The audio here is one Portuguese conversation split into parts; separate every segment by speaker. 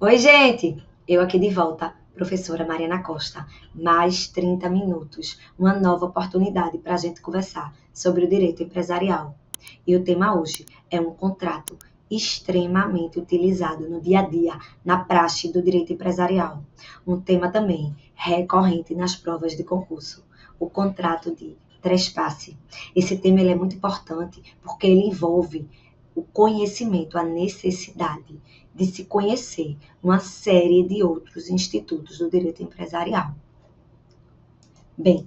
Speaker 1: Oi, gente! Eu aqui de volta, professora Mariana Costa. Mais 30 minutos, uma nova oportunidade para a gente conversar sobre o direito empresarial. E o tema hoje é um contrato extremamente utilizado no dia a dia, na praxe do direito empresarial. Um tema também recorrente nas provas de concurso, o contrato de trespasse. Esse tema ele é muito importante porque ele envolve o conhecimento, a necessidade de se conhecer uma série de outros institutos do direito empresarial. Bem,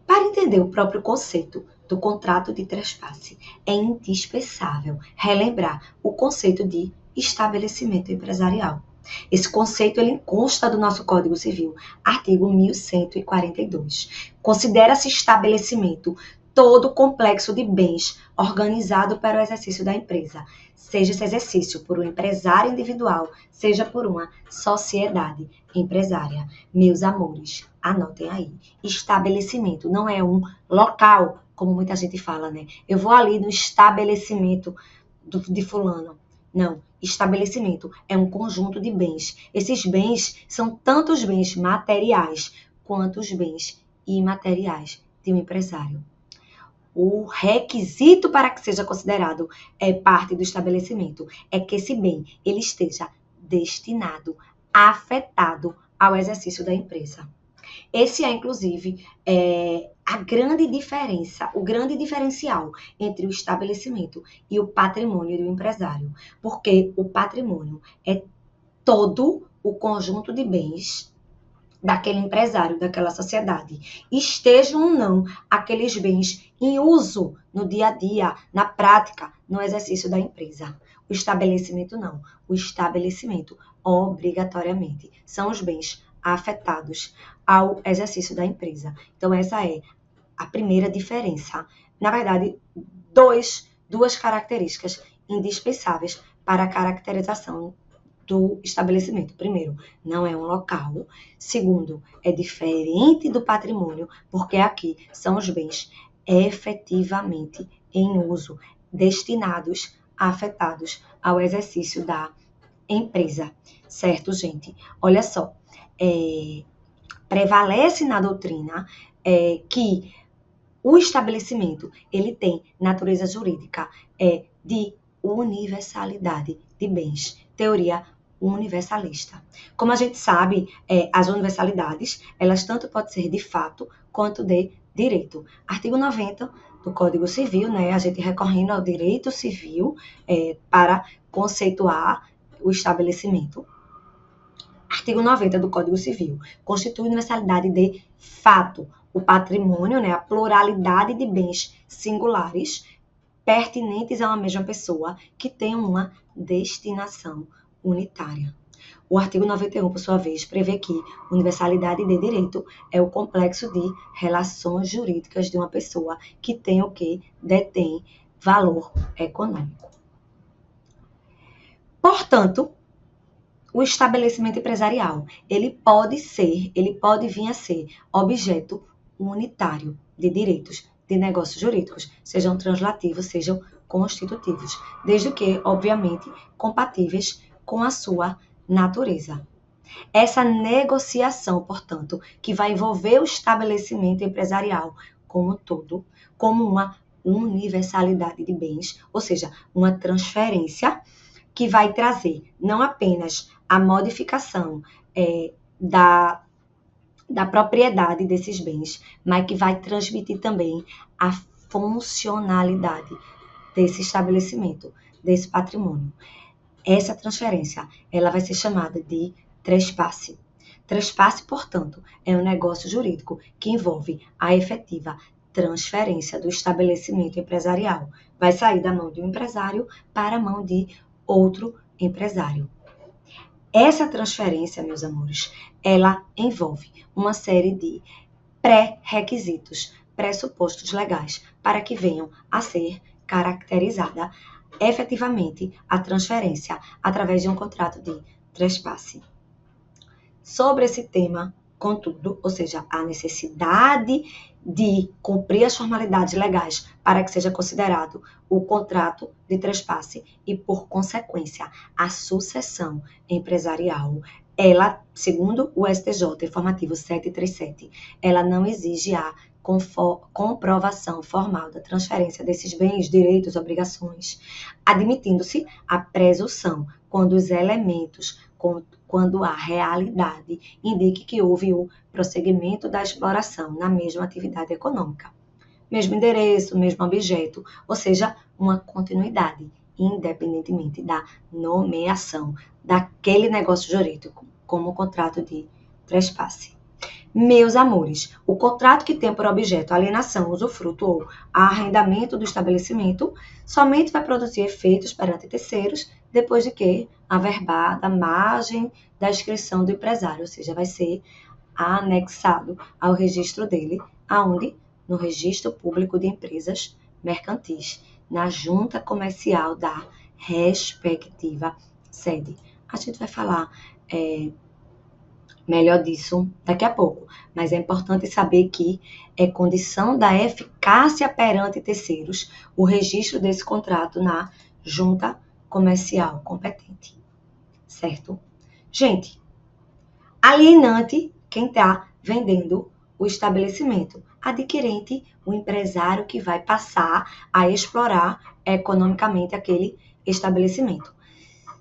Speaker 1: para entender o próprio conceito do contrato de trespasse, é indispensável relembrar o conceito de estabelecimento empresarial. Esse conceito ele consta do nosso Código Civil, artigo 1142. Considera-se estabelecimento todo o complexo de bens organizado para o exercício da empresa, seja esse exercício por um empresário individual, seja por uma sociedade empresária. Meus amores, anotem aí. Estabelecimento não é um local, como muita gente fala, né? Eu vou ali no estabelecimento de fulano. Não, estabelecimento é um conjunto de bens. Esses bens são tanto os bens materiais quanto os bens imateriais de um empresário. O requisito para que seja considerado parte do estabelecimento é que esse bem ele esteja destinado, afetado ao exercício da empresa. Esse é, inclusive, a grande diferença, o grande diferencial entre o estabelecimento e o patrimônio do empresário. Porque o patrimônio é todo o conjunto de bens daquele empresário, daquela sociedade. Estejam ou não aqueles bens em uso no dia a dia, na prática, no exercício da empresa. O estabelecimento não. O estabelecimento, obrigatoriamente, são os bens afetados ao exercício da empresa. Então, essa é a primeira diferença. Na verdade, duas características indispensáveis para a caracterização do estabelecimento. Primeiro, não é um local. Segundo, é diferente do patrimônio, porque aqui são os bens efetivamente em uso, destinados, afetados ao exercício da empresa. Certo, gente? Olha só, prevalece na doutrina que o estabelecimento ele tem natureza jurídica de universalidade de bens. Teoria universalista. Como a gente sabe, as universalidades, elas tanto podem ser de fato quanto de direito. Artigo 90 do Código Civil, né, a gente recorrendo ao direito civil para conceituar o estabelecimento. Artigo 90 do Código Civil constitui universalidade de fato o patrimônio, né, a pluralidade de bens singulares pertinentes a uma mesma pessoa que tenham uma destinação unitária. O artigo 91, por sua vez, prevê que universalidade de direito é o complexo de relações jurídicas de uma pessoa que tem o que detém valor econômico. Portanto, o estabelecimento empresarial, ele pode vir a ser objeto unitário de direitos de negócios jurídicos, sejam translativos, sejam constitutivos, desde que, obviamente, compatíveis com a sua natureza. Essa negociação, portanto, que vai envolver o estabelecimento empresarial como um todo, como uma universalidade de bens, ou seja, uma transferência que vai trazer não apenas a modificação da propriedade desses bens, mas que vai transmitir também a funcionalidade desse estabelecimento, desse patrimônio. Essa transferência, ela vai ser chamada de trespasse. Trespasse, portanto, é um negócio jurídico que envolve a efetiva transferência do estabelecimento empresarial. Vai sair da mão de um empresário para a mão de outro empresário. Essa transferência, meus amores, ela envolve uma série de pré-requisitos, pressupostos legais para que venham a ser caracterizada efetivamente a transferência através de um contrato de trespasse. Sobre esse tema, Contudo, ou seja, a necessidade de cumprir as formalidades legais para que seja considerado o contrato de trespasse e, por consequência, a sucessão empresarial, ela, segundo o STJ, informativo 737, ela não exige a comprovação formal da transferência desses bens, direitos, obrigações, admitindo-se a presunção quando os elementos, quando a realidade indique que houve o prosseguimento da exploração na mesma atividade econômica. Mesmo endereço, mesmo objeto, ou seja, uma continuidade, independentemente da nomeação daquele negócio jurídico, como o contrato de trespasse. Meus amores, o contrato que tem por objeto a alienação, usufruto ou arrendamento do estabelecimento somente vai produzir efeitos perante terceiros depois de que averbada a margem da inscrição do empresário, ou seja, vai ser anexado ao registro dele, aonde? No Registro Público de Empresas Mercantis, na junta comercial da respectiva sede. A gente vai falar melhor disso daqui a pouco, mas é importante saber que é condição da eficácia perante terceiros o registro desse contrato na junta comercial competente, certo? Gente, alienante, quem está vendendo o estabelecimento. Adquirente, o empresário que vai passar a explorar economicamente aquele estabelecimento.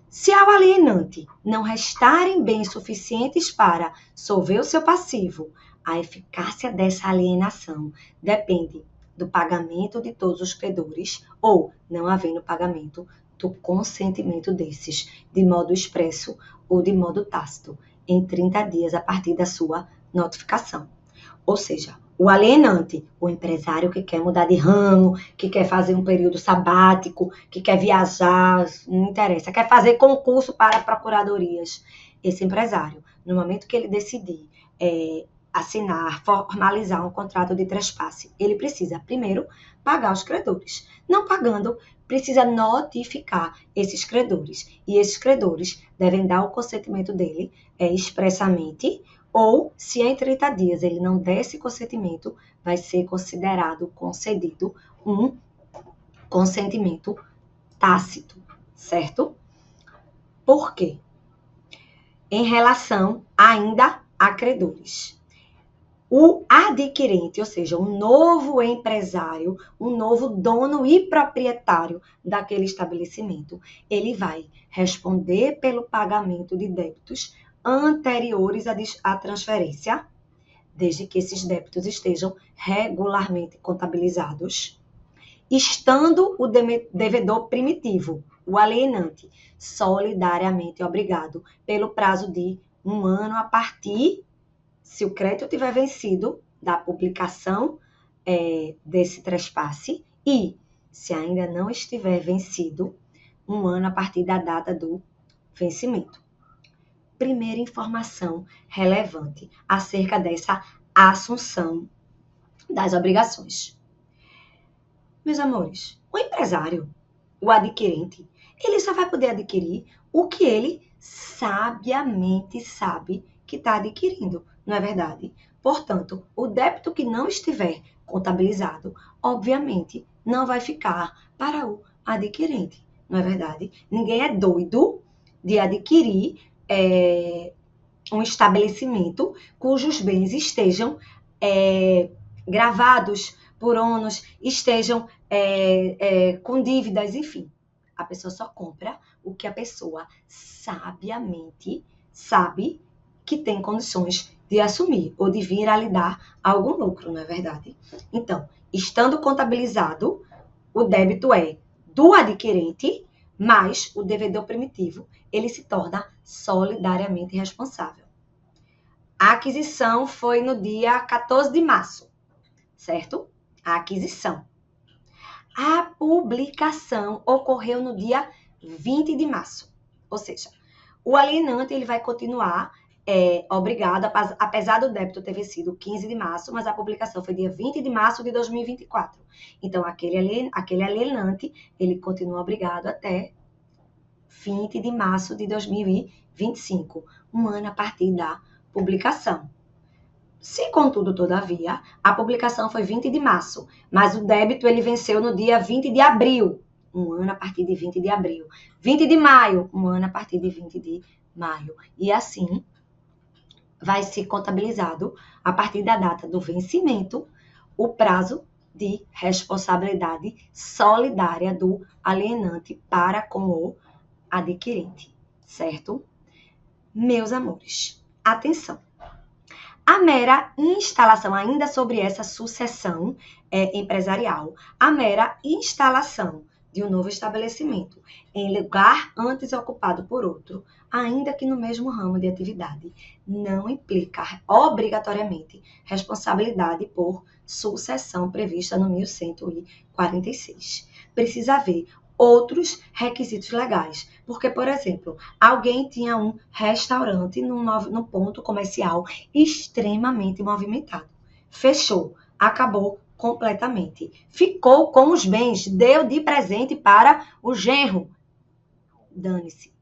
Speaker 1: Se ao alienante não restarem bens suficientes para solver o seu passivo, a eficácia dessa alienação depende do pagamento de todos os credores ou, não havendo pagamento, do consentimento desses, de modo expresso ou de modo tácito, em 30 dias a partir da sua notificação. Ou seja, o alienante, o empresário que quer mudar de ramo, que quer fazer um período sabático, que quer viajar, não interessa, quer fazer concurso para procuradorias. Esse empresário, no momento que ele decidir assinar, formalizar um contrato de trespasse, ele precisa, primeiro, pagar os credores. Não pagando, precisa notificar esses credores. E esses credores devem dar o consentimento dele expressamente, ou, se em 30 dias ele não der esse consentimento, vai ser considerado concedido um consentimento tácito, certo? Por quê? Em relação ainda a credores. O adquirente, ou seja, um novo empresário, um novo dono e proprietário daquele estabelecimento, ele vai responder pelo pagamento de débitos anteriores à transferência, desde que esses débitos estejam regularmente contabilizados, estando o devedor primitivo, o alienante, solidariamente obrigado pelo prazo de 1 ano a partir, se o crédito tiver vencido, da publicação desse trespasse e, se ainda não estiver vencido, 1 ano a partir da data do vencimento. Primeira informação relevante acerca dessa assunção das obrigações. Meus amores, o empresário, o adquirente, ele só vai poder adquirir o que ele sabiamente sabe que está adquirindo, não é verdade? Portanto, o débito que não estiver contabilizado, obviamente, não vai ficar para o adquirente, não é verdade? Ninguém é doido de adquirir um estabelecimento cujos bens estejam gravados por ônus, estejam com dívidas, enfim. A pessoa só compra o que a pessoa sabiamente sabe que tem condições de assumir ou de vir a lhe dar algum lucro, não é verdade? Então, estando contabilizado, o débito é do adquirente, mas o devedor primitivo, ele se torna solidariamente responsável. A aquisição foi no dia 14 de março, certo? A aquisição. A publicação ocorreu no dia 20 de março. Ou seja, o alienante ele vai continuar obrigado, apesar do débito ter vencido 15 de março, mas a publicação foi dia 20 de março de 2024. Então, aquele alienante, ele continua obrigado até 20 de março de 2025, 1 ano a partir da publicação. Se, contudo, todavia, a publicação foi 20 de março, mas o débito ele venceu no dia 20 de abril, um ano a partir de 20 de abril. 20 de maio, um ano a partir de 20 de maio. E assim, vai ser contabilizado, a partir da data do vencimento, o prazo de responsabilidade solidária do alienante para com o adquirente, certo? Meus amores, atenção! A mera instalação, ainda sobre essa sucessão empresarial, a mera instalação de um novo estabelecimento em lugar antes ocupado por outro, ainda que no mesmo ramo de atividade, não implica obrigatoriamente responsabilidade por sucessão prevista no 1146. Precisa haver outros requisitos legais. Porque, por exemplo, alguém tinha um restaurante num ponto comercial extremamente movimentado. Fechou, acabou completamente. Ficou com os bens, deu de presente para o genro. Dane-se.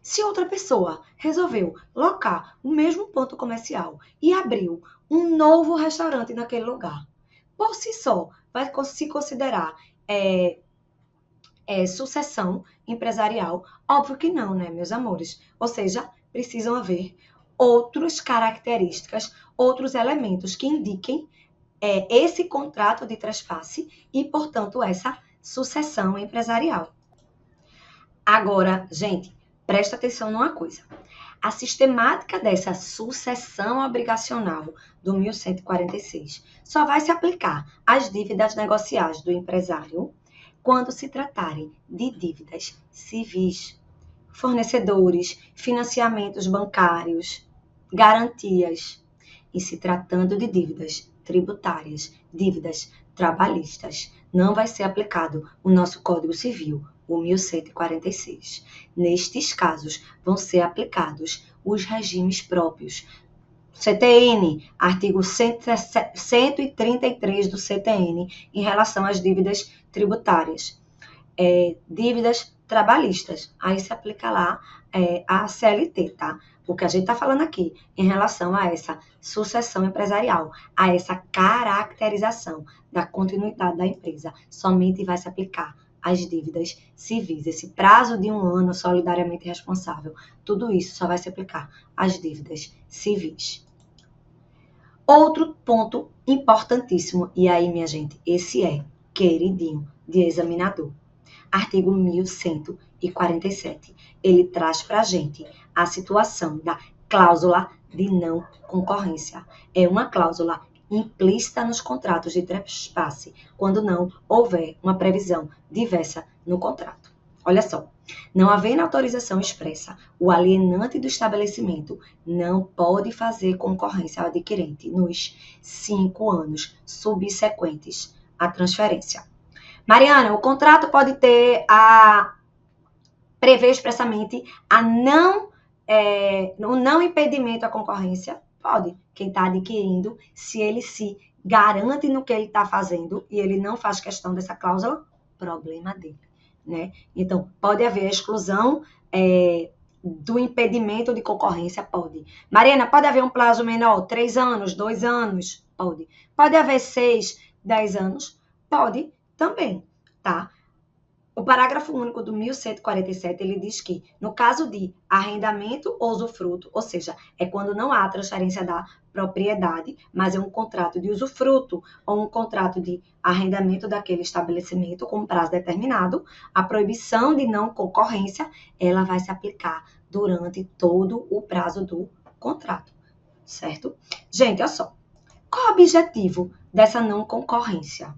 Speaker 1: Se outra pessoa resolveu locar o mesmo ponto comercial e abriu um novo restaurante naquele lugar, por si só, vai se considerar sucessão empresarial? Óbvio que não, né, meus amores? Ou seja, precisam haver outras características, outros elementos que indiquem esse contrato de trespasse e, portanto, essa sucessão empresarial. Agora, gente, presta atenção numa coisa. A sistemática dessa sucessão obrigacional do 1146 só vai se aplicar às dívidas negociais do empresário quando se tratarem de dívidas civis, fornecedores, financiamentos bancários, garantias, e se tratando de dívidas tributárias, dívidas trabalhistas, não vai ser aplicado o nosso Código Civil, o 1146. Nestes casos, vão ser aplicados os regimes próprios. CTN, artigo 133 do CTN, em relação às dívidas tributárias. Dívidas trabalhistas, aí se aplica lá a CLT, tá? O que a gente está falando aqui em relação a essa sucessão empresarial, a essa caracterização da continuidade da empresa, somente vai se aplicar às dívidas civis. Esse prazo de 1 ano solidariamente responsável, tudo isso só vai se aplicar às dívidas civis. Outro ponto importantíssimo, e aí, minha gente, esse é queridinho de examinador. Artigo 1147. Ele traz para a gente a situação da cláusula de não concorrência. É uma cláusula implícita nos contratos de trespasse, quando não houver uma previsão diversa no contrato. Olha só, não havendo autorização expressa, o alienante do estabelecimento não pode fazer concorrência ao adquirente nos 5 anos subsequentes à transferência. Mariana, o contrato pode ter prever expressamente o não impedimento à concorrência? Pode. Quem está adquirindo, se ele se garante no que ele está fazendo e ele não faz questão dessa cláusula, problema dele, né? Então, pode haver a exclusão do impedimento de concorrência? Pode. Mariana, pode haver um prazo menor? 3 anos, 2 anos? Pode. Pode haver 6, 10 anos? Pode também, tá? O parágrafo único do 1147, ele diz que, no caso de arrendamento ou usufruto, ou seja, é quando não há transferência da propriedade, mas é um contrato de usufruto ou um contrato de arrendamento daquele estabelecimento com prazo determinado, a proibição de não concorrência, ela vai se aplicar durante todo o prazo do contrato, certo? Gente, olha só, qual é o objetivo dessa não concorrência?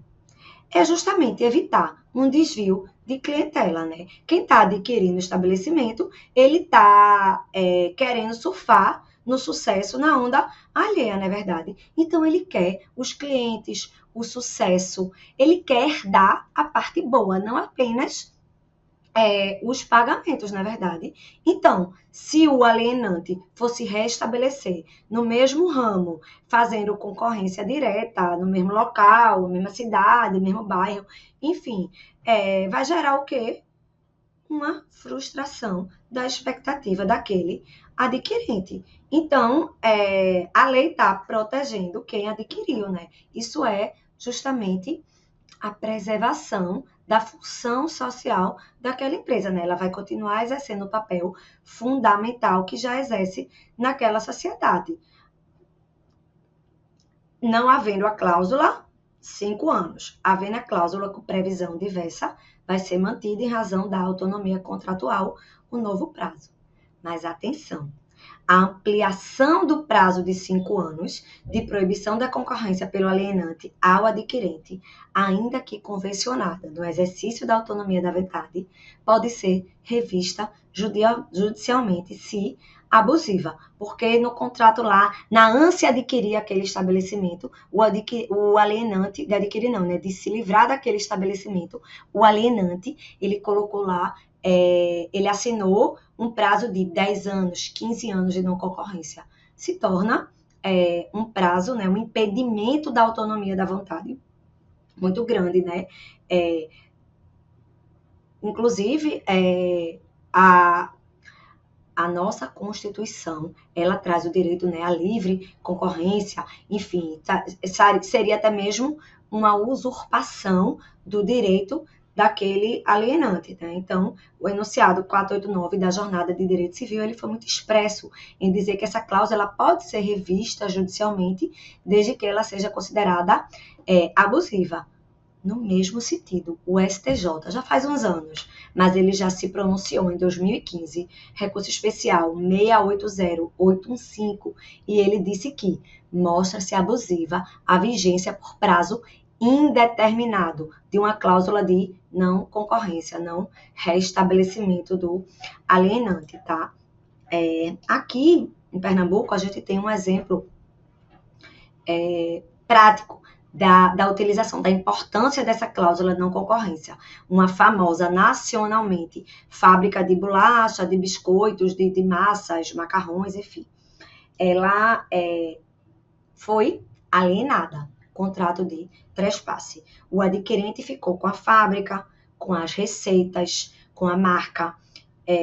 Speaker 1: É justamente evitar um desvio de clientela, né? Quem está adquirindo o estabelecimento, ele está querendo surfar no sucesso, na onda alheia, não é verdade? Então, ele quer os clientes, o sucesso, ele quer dar a parte boa, não apenas os pagamentos, na verdade. Então, se o alienante fosse restabelecer no mesmo ramo, fazendo concorrência direta, no mesmo local, mesma cidade, mesmo bairro, enfim, vai gerar o quê? uma frustração da expectativa daquele adquirente. Então, a lei está protegendo quem adquiriu, né? Isso é justamente a preservação da função social daquela empresa, né? Ela vai continuar exercendo o papel fundamental que já exerce naquela sociedade. Não havendo a cláusula, 5 anos. Havendo a cláusula com previsão diversa, vai ser mantida em razão da autonomia contratual o novo prazo. Mas atenção, a ampliação do prazo de 5 anos de proibição da concorrência pelo alienante ao adquirente, ainda que convencionada no exercício da autonomia da vontade, pode ser revista judicialmente se abusiva, porque no contrato lá, na ânsia de adquirir aquele estabelecimento, o alienante, de adquirir não, né, de se livrar daquele estabelecimento, o alienante, ele colocou lá, ele assinou um prazo de 10 anos, 15 anos de não concorrência. Se torna um prazo, né, um impedimento da autonomia da vontade muito grande, né? Inclusive, a nossa Constituição, ela traz o direito, né, à livre concorrência, enfim, seria até mesmo uma usurpação do direito daquele alienante, né? Então, o enunciado 489 da Jornada de Direito Civil, ele foi muito expresso em dizer que essa cláusula pode ser revista judicialmente, desde que ela seja considerada abusiva. No mesmo sentido, o STJ, já faz uns anos, mas ele já se pronunciou em 2015, recurso especial 680815, e ele disse que mostra-se abusiva a vigência por prazo indeterminado de uma cláusula de não concorrência, não restabelecimento do alienante, tá? Aqui em Pernambuco, a gente tem um exemplo prático da utilização, da importância dessa cláusula de não concorrência. Uma famosa nacionalmente fábrica de bolacha, de biscoitos, de massas, macarrões, enfim. Ela foi alienada, contrato de trespasse. O adquirente ficou com a fábrica, com as receitas, com a marca,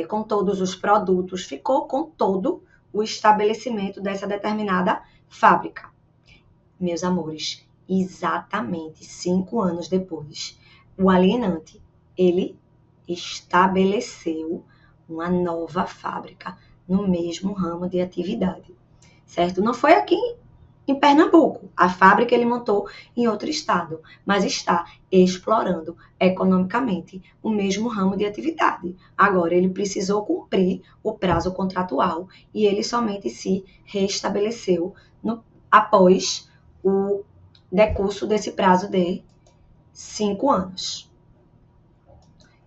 Speaker 1: com todos os produtos, ficou com todo o estabelecimento dessa determinada fábrica. Meus amores, exatamente 5 anos depois, o alienante, ele estabeleceu uma nova fábrica no mesmo ramo de atividade, certo? Não foi aqui em Pernambuco, a fábrica ele montou em outro estado, mas está explorando economicamente o mesmo ramo de atividade. Agora, ele precisou cumprir o prazo contratual e ele somente se restabeleceu após o decurso desse prazo de 5 anos.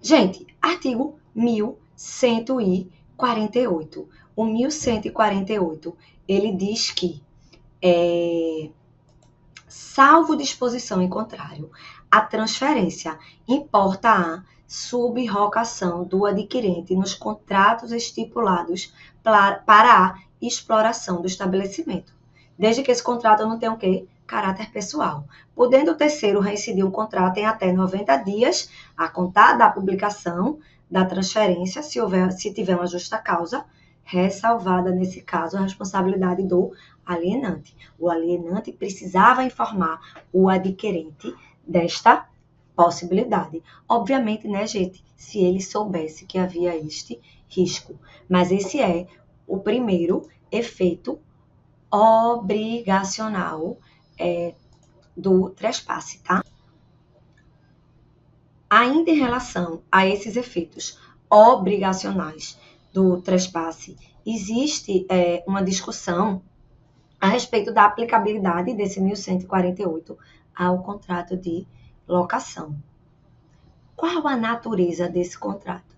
Speaker 1: Gente, artigo 1148. O 1148, ele diz que, salvo disposição em contrário, a transferência importa a subrogação do adquirente nos contratos estipulados para a exploração do estabelecimento, desde que esse contrato não tenha o quê? Caráter pessoal. Podendo o terceiro reincidir um contrato em até 90 dias, a contar da publicação da transferência, se tiver uma justa causa, ressalvada, nesse caso, a responsabilidade do alienante. O alienante precisava informar o adquirente desta possibilidade. Obviamente, né, gente, se ele soubesse que havia este risco. Mas esse é o primeiro efeito obrigacional do trespasse, tá? Ainda em relação a esses efeitos obrigacionais do trespasse, existe uma discussão a respeito da aplicabilidade desse 1148 ao contrato de locação. Qual a natureza desse contrato?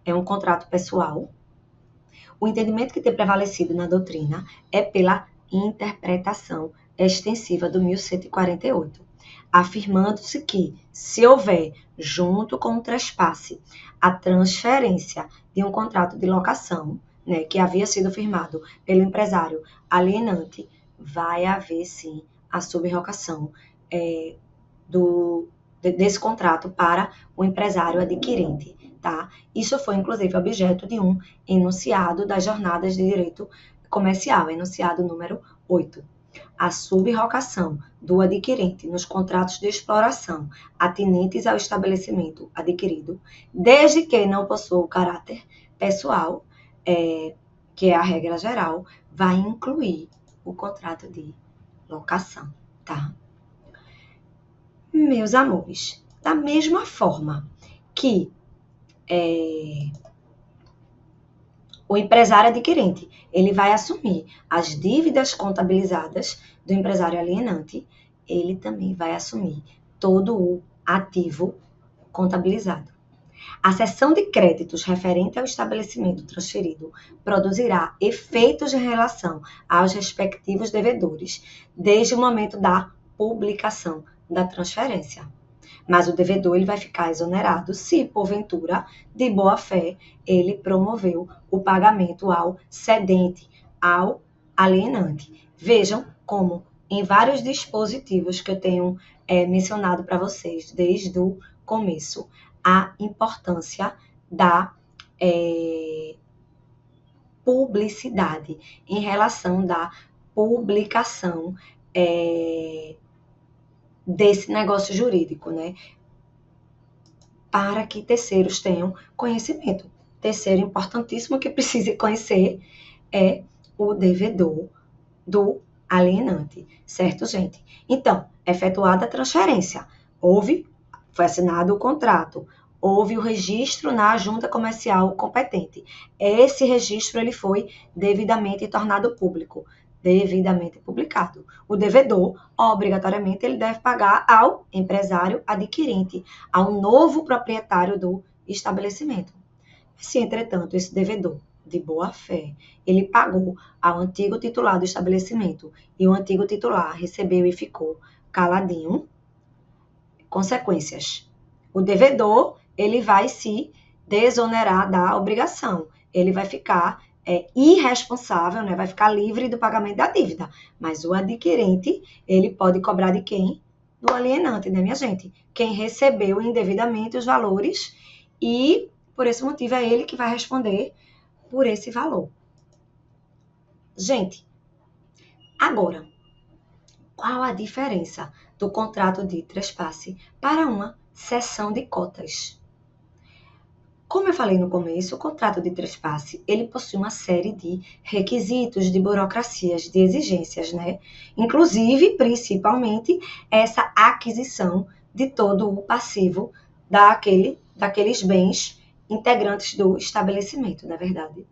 Speaker 1: É um contrato pessoal. O entendimento que tem prevalecido na doutrina é pela interpretação extensiva do 1148, afirmando-se que, se houver, junto com o trespasse, a transferência de um contrato de locação, né, que havia sido firmado pelo empresário alienante, vai haver, sim, a subrogação desse contrato para o empresário adquirente. tá? Isso foi, inclusive, objeto de um enunciado das jornadas de direito comercial, enunciado número 8. A subrogação do adquirente nos contratos de exploração atinentes ao estabelecimento adquirido, desde que não possua o caráter pessoal, que é a regra geral, vai incluir o contrato de locação, tá? Meus amores, da mesma forma que o empresário adquirente, ele vai assumir as dívidas contabilizadas do empresário alienante, ele também vai assumir todo o ativo contabilizado. A cessão de créditos referente ao estabelecimento transferido produzirá efeitos em relação aos respectivos devedores, desde o momento da publicação da transferência. Mas o devedor ele vai ficar exonerado se, porventura, de boa fé, ele promoveu o pagamento ao cedente, ao alienante. Vejam como, em vários dispositivos que eu tenho mencionado para vocês desde o começo, a importância da publicidade em relação da publicação desse negócio jurídico, né? Para que terceiros tenham conhecimento. Terceiro importantíssimo que precise conhecer é o devedor do alienante, certo, gente? Então, efetuada a transferência, foi assinado o contrato, houve o registro na junta comercial competente. Esse registro ele foi devidamente tornado público, devidamente publicado. O devedor, obrigatoriamente, ele deve pagar ao empresário adquirente, ao novo proprietário do estabelecimento. Se, entretanto, esse devedor, de boa fé, ele pagou ao antigo titular do estabelecimento e o antigo titular recebeu e ficou caladinho, consequências. O devedor, ele vai se desonerar da obrigação. Ele vai ficar irresponsável, né? Vai ficar livre do pagamento da dívida. Mas o adquirente, ele pode cobrar de quem? Do alienante, né, minha gente? Quem recebeu indevidamente os valores e, por esse motivo, é ele que vai responder por esse valor. Gente, agora, qual a diferença do contrato de trespasse para uma cessão de cotas? Como eu falei no começo, o contrato de trespasse, ele possui uma série de requisitos, de burocracias, de exigências, né? Inclusive, principalmente, essa aquisição de todo o passivo daqueles bens integrantes do estabelecimento, não é verdade?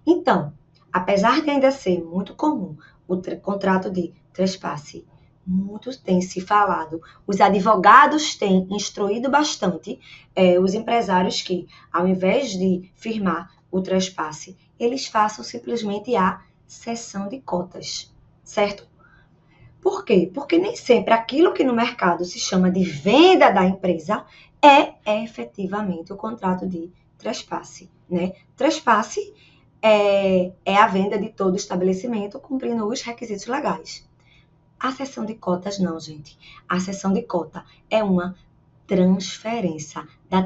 Speaker 1: Então, apesar de ainda ser muito comum o contrato de trespasse, muito tem se falado, os advogados têm instruído bastante os empresários que, ao invés de firmar o trespasse, eles façam simplesmente a cessão de cotas, certo? Por quê? Porque nem sempre aquilo que no mercado se chama de venda da empresa é efetivamente o contrato de trespasse, né? Trespasse é a venda de todo o estabelecimento cumprindo os requisitos legais. A cessão de cotas não, gente. A cessão de cota é uma transferência da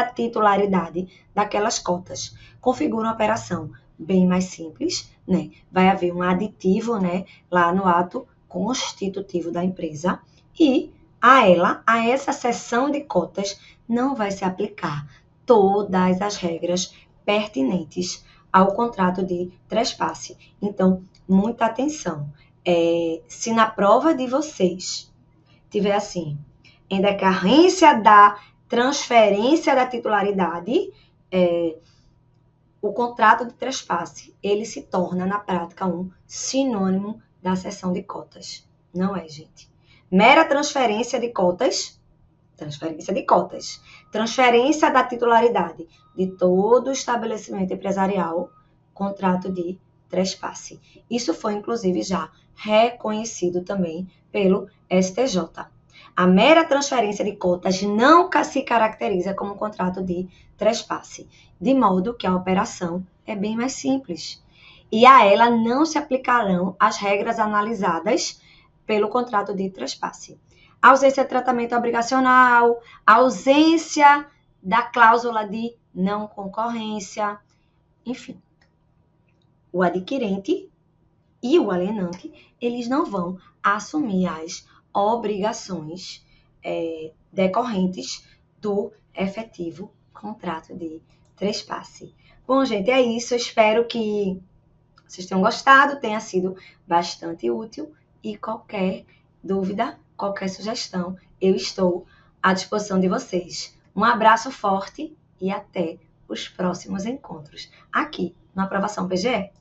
Speaker 1: titularidade daquelas cotas. Configura uma operação bem mais simples, né? Vai haver um aditivo, né, lá no ato constitutivo da empresa e a essa cessão de cotas não vai se aplicar todas as regras pertinentes ao contrato de trespasse. Então, muita atenção. Se na prova de vocês tiver assim, em decorrência da transferência da titularidade, o contrato de trespasse, ele se torna, na prática, um sinônimo da cessão de cotas. Não é, gente? Mera transferência de cotas, transferência da titularidade de todo o estabelecimento empresarial, contrato de trespasse. Isso foi, inclusive, já reconhecido também pelo STJ. A mera transferência de cotas não se caracteriza como um contrato de trespasse, de modo que a operação é bem mais simples. E a ela não se aplicarão as regras analisadas pelo contrato de trespasse. ausência de tratamento obrigacional, ausência da cláusula de não concorrência, enfim. O adquirente e o alienante, eles não vão assumir as obrigações decorrentes do efetivo contrato de trespasse. Bom, gente, é isso. Eu espero que vocês tenham gostado, tenha sido bastante útil e qualquer dúvida, qualquer sugestão, eu estou à disposição de vocês. Um abraço forte e até os próximos encontros aqui no Aprovação PGE.